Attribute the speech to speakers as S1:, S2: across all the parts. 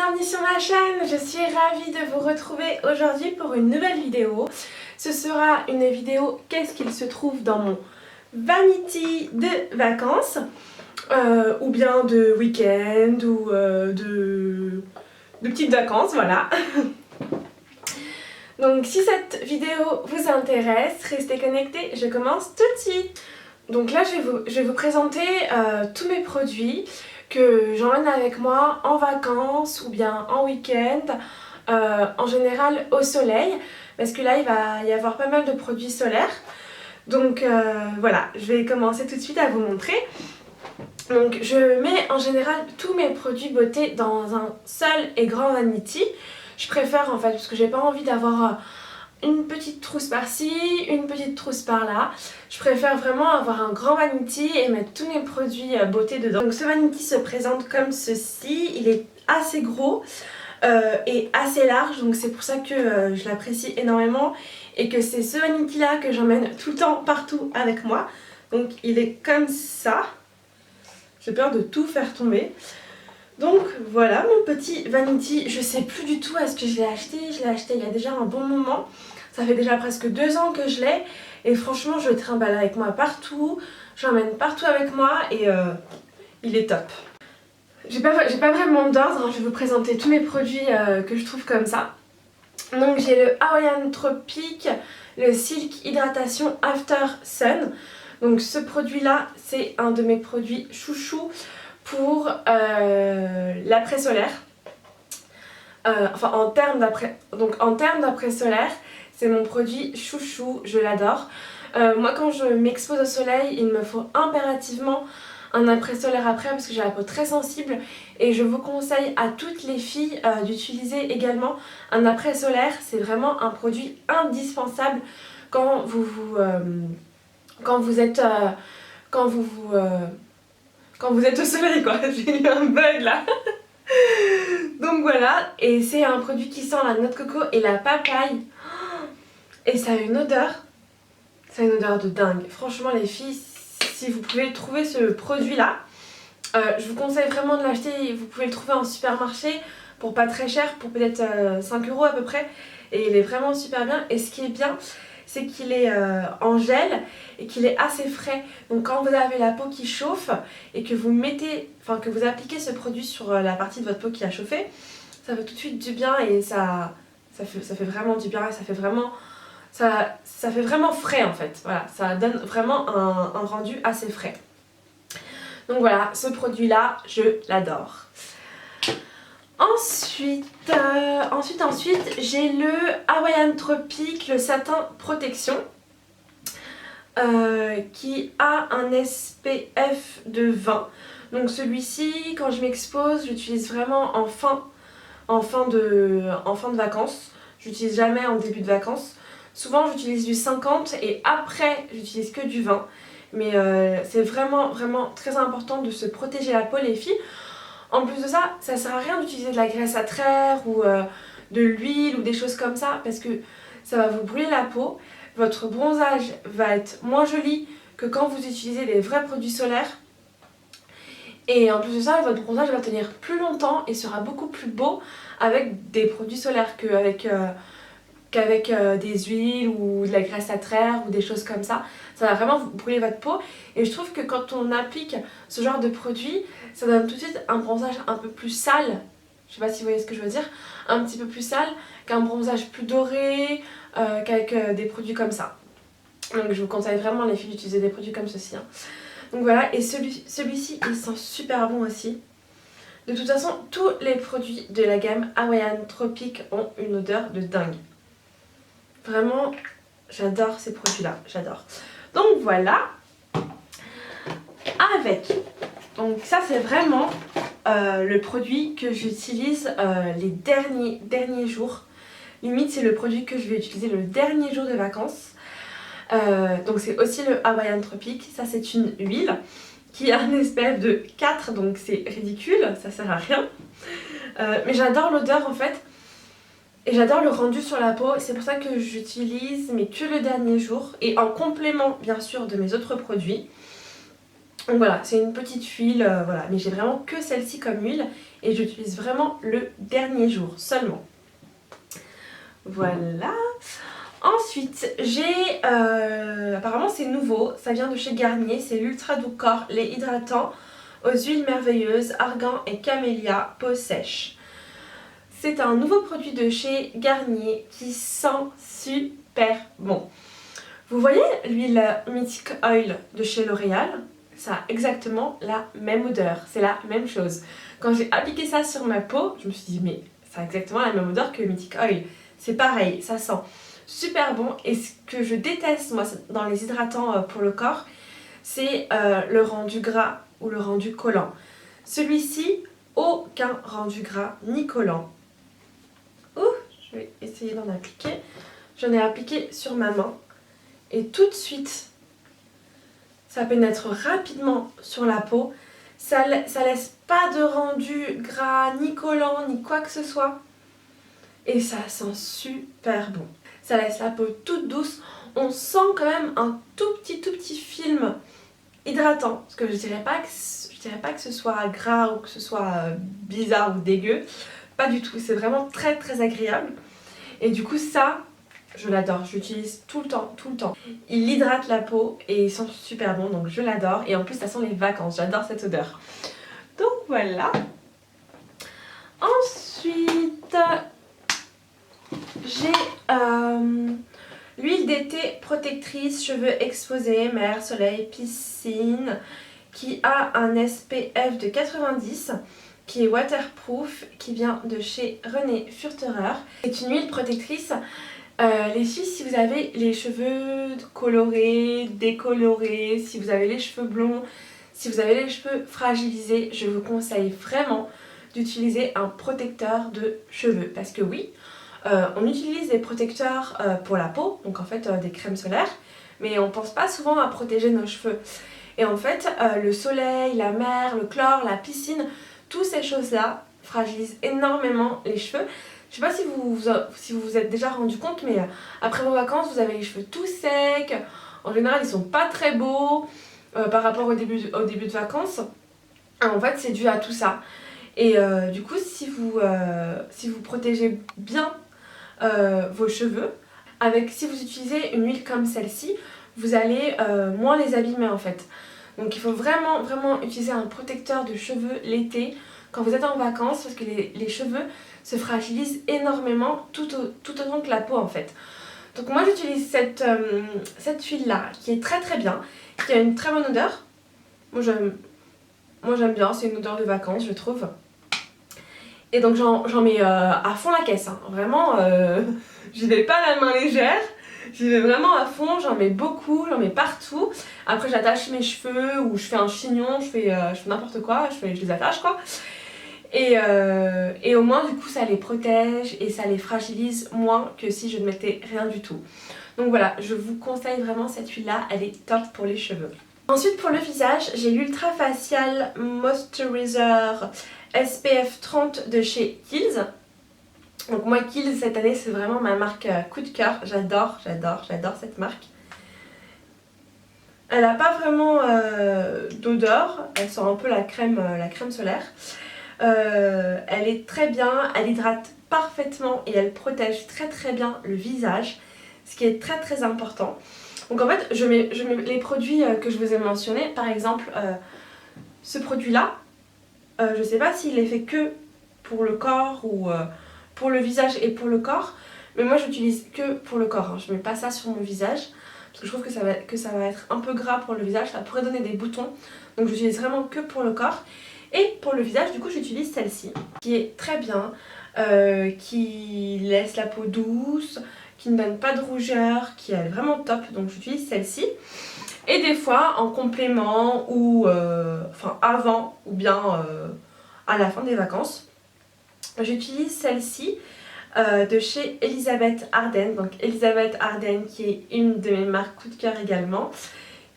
S1: bienvenue sur ma chaîne, je suis ravie de vous retrouver aujourd'hui pour une nouvelle vidéo. Ce sera une vidéo qu'est-ce qu'il se trouve dans mon vanity de vacances, ou bien de week-end, ou de petites vacances, voilà. Donc si cette vidéo vous intéresse, restez connectés, je commence tout de suite. Donc là je vais vous présenter tous mes produits que j'emmène avec moi en vacances ou bien en week-end, en général au soleil, parce que là il va y avoir pas mal de produits solaires. Donc voilà, je vais commencer tout de suite à vous montrer. Donc je mets en général tous mes produits beauté dans un seul et grand vanity. Je préfère en fait parce que j'ai pas envie d'avoir une petite trousse par-ci, une petite trousse par-là. Je préfère vraiment avoir un grand vanity et mettre tous mes produits beauté dedans. Donc ce vanity se présente comme ceci, il est assez gros et assez large, donc c'est pour ça que je l'apprécie énormément et que c'est ce vanity là que j'emmène tout le temps partout avec moi. Donc il est comme ça, j'ai peur de tout faire tomber. Donc voilà mon petit vanity, je sais plus du tout à ce que je l'ai acheté il y a déjà un bon moment. Ça fait déjà presque 2 ans que je l'ai et franchement je le trimballe avec moi partout, j'emmène partout avec moi et il est top. J'ai pas vraiment d'ordre, hein. Je vais vous présenter tous mes produits que je trouve comme ça. Donc j'ai le Hawaiian Tropic, le Silk Hydratation After Sun. Donc ce produit là c'est un de mes produits chouchou pour l'après-solaire. Enfin en termes d'après-solaire, c'est mon produit chouchou, je l'adore. Moi quand je m'expose au soleil, il me faut impérativement un après-solaire après parce que j'ai la peau très sensible et je vous conseille à toutes les filles d'utiliser également un après-solaire. C'est vraiment un produit indispensable quand vous êtes au soleil quoi. J'ai eu un bug là. Donc voilà, et c'est un produit qui sent la noix de coco et la papaye. Et ça a une odeur de dingue. Franchement les filles, si vous pouvez trouver ce produit là, je vous conseille vraiment de l'acheter. Vous pouvez le trouver en supermarché pour pas très cher, pour peut-être 5 € à peu près. Et il est vraiment super bien. Et ce qui est bien, c'est qu'il est en gel et qu'il est assez frais. Donc quand vous avez la peau qui chauffe et que que vous appliquez ce produit sur la partie de votre peau qui a chauffé, ça fait tout de suite du bien et ça fait vraiment du bien et ça fait vraiment frais en fait. Voilà, ça donne vraiment un rendu assez frais. Donc voilà, ce produit là, je l'adore. Ensuite, j'ai le Hawaiian Tropic, le satin protection, qui a un SPF de 20. Donc celui-ci, quand je m'expose, j'utilise vraiment en fin de vacances. J'utilise jamais en début de vacances. Souvent j'utilise du 50 et après j'utilise que du 20. Mais c'est vraiment très important de se protéger la peau les filles. En plus de ça, ça sert à rien d'utiliser de la graisse à traire ou de l'huile ou des choses comme ça parce que ça va vous brûler la peau. Votre bronzage va être moins joli que quand vous utilisez les vrais produits solaires. Et en plus de ça, votre bronzage va tenir plus longtemps et sera beaucoup plus beau avec des produits solaires qu'avec des huiles ou de la graisse à traire ou des choses comme ça. Ça va vraiment vous brûler votre peau et je trouve que quand on applique ce genre de produit, ça donne tout de suite un bronzage un peu plus sale. Je sais pas si vous voyez ce que je veux dire, un petit peu plus sale qu'un bronzage plus doré qu'avec des produits comme ça. Donc je vous conseille vraiment les filles d'utiliser des produits comme ceci, hein. Donc voilà, et celui-ci il sent super bon aussi. De toute façon, tous les produits de la gamme Hawaiian Tropic ont une odeur de dingue. Vraiment, j'adore ces produits-là, j'adore. Donc voilà, donc ça c'est vraiment le produit que j'utilise les derniers jours. Limite c'est le produit que je vais utiliser le dernier jour de vacances. Donc c'est aussi le Hawaiian Tropic, ça c'est une huile qui a un SPF de 4, donc c'est ridicule, ça sert à rien. Mais j'adore l'odeur en fait. Et j'adore le rendu sur la peau, c'est pour ça que j'utilise mais que le dernier jour et en complément bien sûr de mes autres produits. Donc voilà, c'est une petite huile, voilà, mais j'ai vraiment que celle-ci comme huile et j'utilise vraiment le dernier jour seulement. Voilà. Ensuite, j'ai, apparemment c'est nouveau, ça vient de chez Garnier, c'est l'Ultra Doux Corps, lait hydratant aux huiles merveilleuses, argan et camélia, peau sèche. C'est un nouveau produit de chez Garnier qui sent super bon. Vous voyez l'huile Mythic Oil de chez L'Oréal? Ça a exactement la même odeur, c'est la même chose. Quand j'ai appliqué ça sur ma peau, je me suis dit mais ça a exactement la même odeur que Mythic Oil. C'est pareil, ça sent super bon et ce que je déteste moi dans les hydratants pour le corps, c'est le rendu gras ou le rendu collant. Celui-ci, aucun rendu gras ni collant. Ouh, je vais essayer d'en appliquer. J'en ai appliqué sur ma main et tout de suite, ça pénètre rapidement sur la peau. Ça laisse pas de rendu gras, ni collant, ni quoi que ce soit. Et ça sent super bon. Ça laisse la peau toute douce. On sent quand même un tout petit film hydratant. Parce que je dirais pas que ce soit gras ou que ce soit bizarre ou dégueu. Pas du tout. C'est vraiment très agréable. Et du coup ça, je l'adore. Je l'utilise tout le temps. Il hydrate la peau et il sent super bon. Donc je l'adore. Et en plus ça sent les vacances. J'adore cette odeur. Donc voilà. Ensuite, j'ai l'huile d'été protectrice cheveux exposés, mer, soleil, piscine, qui a un SPF de 90, qui est waterproof, qui vient de chez René Furterer. C'est une huile protectrice. Les filles, si vous avez les cheveux colorés, décolorés, si vous avez les cheveux blonds, si vous avez les cheveux fragilisés, je vous conseille vraiment d'utiliser un protecteur de cheveux. Parce que oui, on utilise des protecteurs pour la peau, donc en fait des crèmes solaires, mais on pense pas souvent à protéger nos cheveux. Et en fait, le soleil, la mer, le chlore, la piscine, toutes ces choses-là fragilisent énormément les cheveux. Je sais pas si vous vous êtes déjà rendu compte, mais après vos vacances, vous avez les cheveux tout secs. En général, ils sont pas très beaux par rapport au début de vacances. En fait, c'est dû à tout ça. Et du coup, si vous protégez bien vos cheveux, si vous utilisez une huile comme celle-ci, vous allez moins les abîmer en fait. Donc il faut vraiment utiliser un protecteur de cheveux l'été quand vous êtes en vacances, parce que les cheveux se fragilisent énormément tout autant que la peau en fait. Donc moi j'utilise cette huile là qui est très bien, qui a une très bonne odeur. Moi j'aime bien, c'est une odeur de vacances je trouve. Et donc j'en mets à fond la caisse, hein. Vraiment j'y vais pas à la main légère. J'y vais vraiment à fond, j'en mets beaucoup, j'en mets partout. Après j'attache mes cheveux ou je fais un chignon, je fais n'importe quoi, je les attache quoi. Et au moins du coup ça les protège et ça les fragilise moins que si je ne mettais rien du tout. Donc voilà, je vous conseille vraiment cette huile là, elle est top pour les cheveux. Ensuite pour le visage, j'ai l'Ultra Facial Moisturizer SPF 30 de chez Kiehl's. Donc moi Kiehl's cette année c'est vraiment ma marque coup de cœur, j'adore cette marque. Elle n'a pas vraiment d'odeur, elle sent un peu la crème solaire. Elle est très bien, elle hydrate parfaitement et elle protège très bien le visage, ce qui est très important. Donc en fait je mets les produits que je vous ai mentionnés, par exemple ce produit là, je sais pas s'il est fait que pour le corps ou pour le visage et pour le corps, mais moi j'utilise que pour le corps, hein. Je mets pas ça sur mon visage parce que je trouve que ça va être un peu gras pour le visage, ça pourrait donner des boutons, donc j'utilise vraiment que pour le corps. Et pour le visage du coup j'utilise celle-ci qui est très bien, qui laisse la peau douce, qui ne donne pas de rougeur, qui est vraiment top, donc j'utilise celle-ci. Et des fois en complément ou enfin avant ou bien à la fin des vacances, j'utilise celle-ci de chez Elisabeth Arden. Donc Elisabeth Arden qui est une de mes marques coup de cœur également,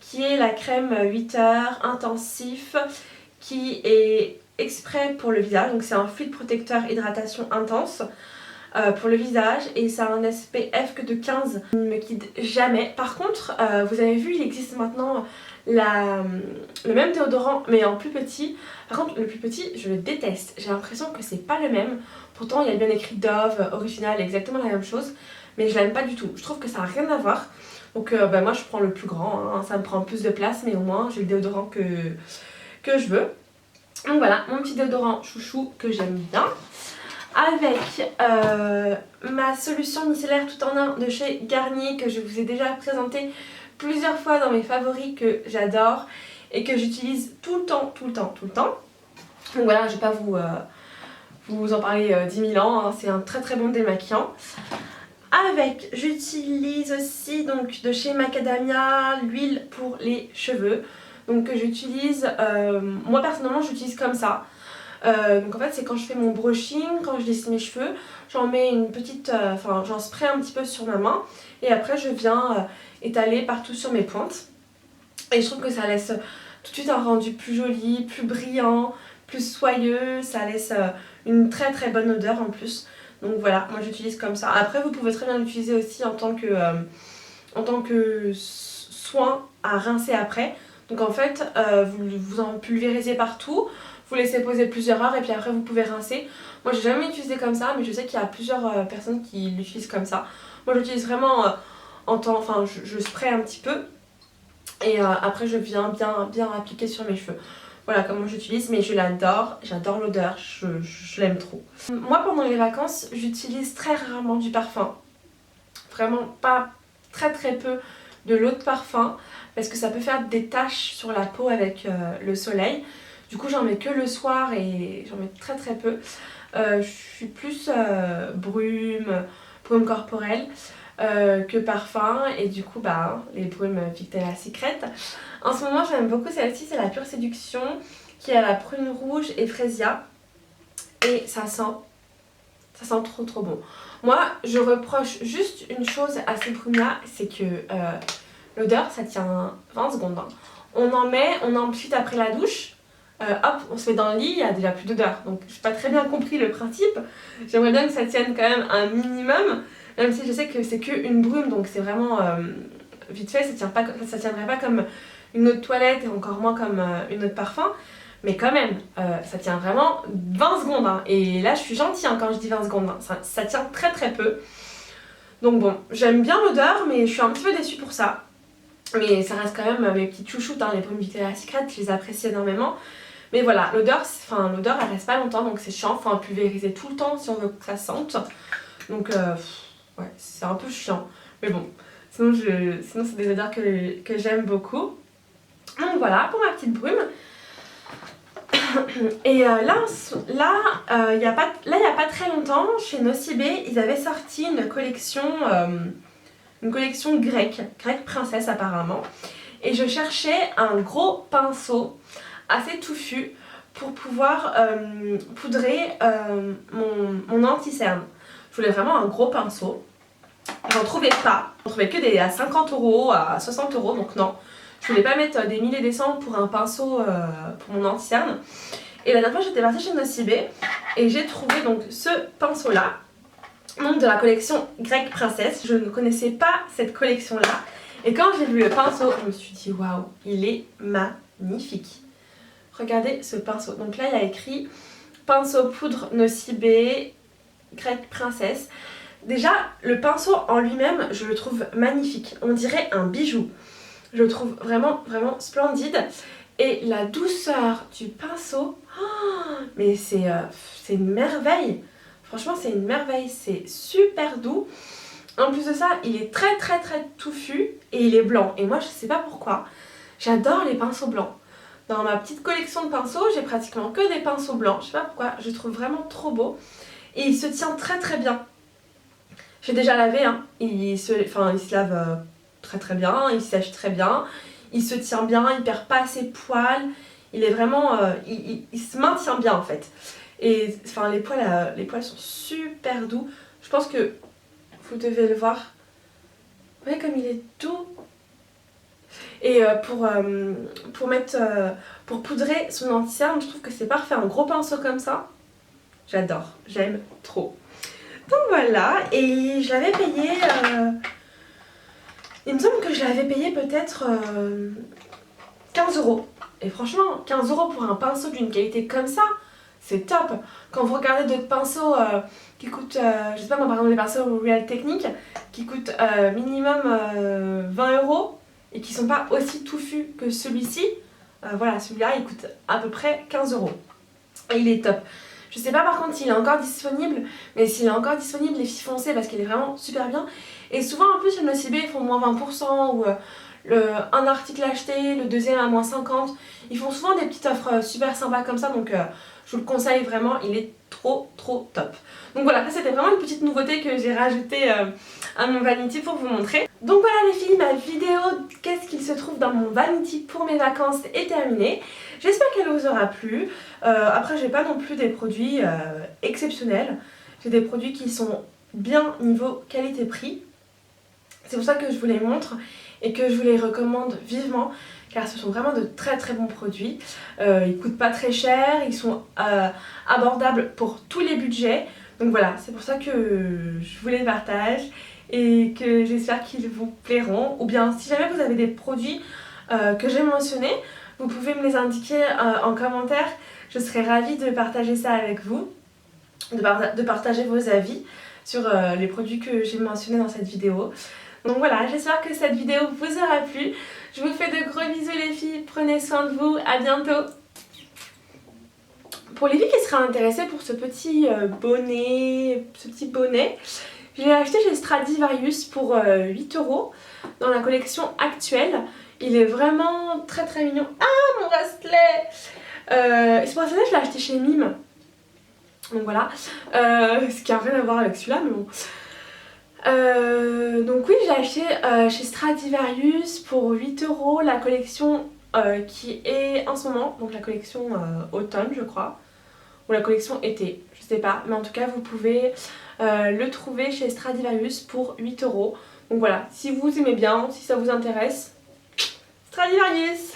S1: qui est la crème 8 heures intensif qui est exprès pour le visage. Donc c'est un fluide protecteur hydratation intense pour le visage et ça a un SPF que de 15. Il ne me quitte jamais. Par contre, vous avez vu, il existe maintenant le même déodorant mais en plus petit. Par contre le plus petit je le déteste, j'ai l'impression que c'est pas le même. Pourtant il y a bien écrit Dove, original, exactement la même chose. Mais je l'aime pas du tout, je trouve que ça n'a rien à voir. Donc moi je prends le plus grand, hein. Ça me prend plus de place mais au moins j'ai le déodorant que je veux. Donc voilà, mon petit déodorant chouchou que j'aime bien. Avec ma solution micellaire tout en un de chez Garnier que je vous ai déjà présenté plusieurs fois dans mes favoris, que j'adore et que j'utilise tout le temps. Donc voilà, je vais pas vous en parler 10 000 ans, hein. C'est un très très bon démaquillant. Avec, j'utilise aussi donc de chez Macadamia l'huile pour les cheveux. Donc que j'utilise, moi personnellement j'utilise comme ça. Donc en fait c'est quand je fais mon brushing, quand je lisse mes cheveux, j'en mets une petite, j'en spray un petit peu sur ma main et après je viens étaler partout sur mes pointes. Et je trouve que ça laisse tout de suite un rendu plus joli, plus brillant, plus soyeux, ça laisse une très très bonne odeur en plus. Donc voilà, moi j'utilise comme ça. Après vous pouvez très bien l'utiliser aussi en tant que soin à rincer après. Donc en fait vous en pulvérisez partout, vous laissez poser plusieurs heures et puis après vous pouvez rincer. Moi j'ai jamais utilisé comme ça mais je sais qu'il y a plusieurs personnes qui l'utilisent comme ça. Moi j'utilise vraiment je spray un petit peu et après je viens bien appliquer sur mes cheveux. Voilà comment j'utilise, mais je l'adore, j'adore l'odeur, je l'aime trop. Moi pendant les vacances j'utilise très rarement du parfum. Vraiment pas très peu de l'eau de parfum parce que ça peut faire des taches sur la peau avec le soleil. Du coup j'en mets que le soir et j'en mets très peu. Je suis plus brume corporelle que parfum et du coup les brumes Victoria's Secret. En ce moment j'aime beaucoup celle-ci, c'est la Pure Séduction qui a la prune rouge et frésia et ça sent trop bon. Moi je reproche juste une chose à ces brumes là, c'est que l'odeur ça tient 20 secondes. Hein. On en suite après la douche. Hop, on se met dans le lit, il y a déjà plus d'odeur. Donc j'ai pas très bien compris le principe. J'aimerais bien que ça tienne quand même un minimum. Même si je sais que c'est qu'une brume, donc c'est vraiment vite fait, ça tiendrait pas comme une eau de toilette et encore moins comme une eau de parfum. Mais quand même, ça tient vraiment 20 secondes. Hein. Et là je suis gentille quand je dis 20 secondes. Hein. Ça tient très peu. Donc bon, j'aime bien l'odeur mais je suis un petit peu déçue pour ça. Mais ça reste quand même mes petites chouchoutes, hein, les brumes Victoria's Secret, je les apprécie énormément. Mais voilà, l'odeur elle reste pas longtemps donc c'est chiant, faut en pulvériser tout le temps si on veut que ça sente. Donc ouais, c'est un peu chiant. Mais bon, sinon c'est des odeurs que j'aime beaucoup. Donc voilà, pour ma petite brume. Et il y a pas très longtemps, chez Nocibé, ils avaient sorti une collection grecque princesse apparemment. Et je cherchais un gros pinceau assez touffu pour pouvoir poudrer mon anti-cerne. Je voulais vraiment un gros pinceau. J'en trouvais pas. J'en trouvais que des à 50 €, à 60 €, donc non. Je voulais pas mettre des milliers et des cents pour un pinceau pour mon anti-cerne. Et la dernière fois j'étais partie chez Nocibé et j'ai trouvé donc ce pinceau là. Donc de la collection grecque princesse. Je ne connaissais pas cette collection là. Et quand j'ai vu le pinceau, je me suis dit waouh, il est magnifique. Regardez ce pinceau. Donc là il y a écrit pinceau poudre Nocibé grecque princesse. Déjà le pinceau en lui-même je le trouve magnifique. On dirait un bijou. Je le trouve vraiment splendide. Et la douceur du pinceau, mais c'est une merveille. Franchement c'est une merveille, c'est super doux. En plus de ça, il est très touffu et il est blanc. Et moi je sais pas pourquoi, j'adore les pinceaux blancs. Dans ma petite collection de pinceaux, j'ai pratiquement que des pinceaux blancs. Je sais pas pourquoi, je le trouve vraiment trop beau. Et il se tient très bien. J'ai déjà lavé, hein. Il se lave très bien, il sèche très bien. Il se tient bien, il perd pas ses poils. Il est vraiment... il se maintient bien en fait. Et les poils sont super doux. Je pense que vous devez le voir. Vous voyez comme il est doux. Et pour poudrer son anti-cerne, je trouve que c'est parfait. Un gros pinceau comme ça, j'adore, j'aime trop. Donc voilà, et je l'avais payé... il me semble que je l'avais payé peut-être 15 euros. Et franchement, 15 euros pour un pinceau d'une qualité comme ça, c'est top. Quand vous regardez d'autres pinceaux qui coûtent, je sais pas moi, par exemple les pinceaux Real Technique, qui coûtent minimum 20 euros et qui sont pas aussi touffus que celui-ci, voilà, celui-là il coûte à peu près 15 euros. Et il est top. Je sais pas par contre s'il est encore disponible, mais s'il est encore disponible, les filles foncez parce qu'il est vraiment super bien. Et souvent en plus, le NoCB ils font moins 20% ou un article acheté, le deuxième à moins 50. Ils font souvent des petites offres super sympas comme ça, donc je vous le conseille vraiment, il est trop top. Donc voilà, ça c'était vraiment une petite nouveauté que j'ai rajoutée à mon vanity pour vous montrer. Donc voilà les filles, ma vidéo qu'est-ce qu'il se trouve dans mon vanity pour mes vacances est terminée. J'espère qu'elle vous aura plu. Après j'ai pas non plus des produits exceptionnels. J'ai des produits qui sont bien niveau qualité-prix. C'est pour ça que je vous les montre et que je vous les recommande vivement car ce sont vraiment de très bons produits. Ils coûtent pas très cher, ils sont abordables pour tous les budgets. Donc voilà, c'est pour ça que je vous les partage et que j'espère qu'ils vous plairont. Ou bien si jamais vous avez des produits que j'ai mentionnés, vous pouvez me les indiquer en commentaire. Je serais ravie de partager ça avec vous, de partager vos avis sur les produits que j'ai mentionnés dans cette vidéo. Donc voilà, j'espère que cette vidéo vous aura plu. Je vous fais de gros bisous les filles, prenez soin de vous, à bientôt. Pour les filles qui seraient intéressées pour ce petit bonnet, je l'ai acheté chez Stradivarius pour 8 euros dans la collection actuelle. Il est vraiment très mignon. Ah mon bracelet ce bracelet je l'ai acheté chez Mime. Donc voilà, ce qui a rien à voir avec celui-là mais bon. Donc oui, j'ai acheté chez Stradivarius pour 8 euros la collection qui est en ce moment, donc la collection automne je crois, ou la collection été, je sais pas, mais en tout cas vous pouvez le trouver chez Stradivarius pour 8 euros. Donc voilà, si vous aimez bien, si ça vous intéresse, Stradivarius!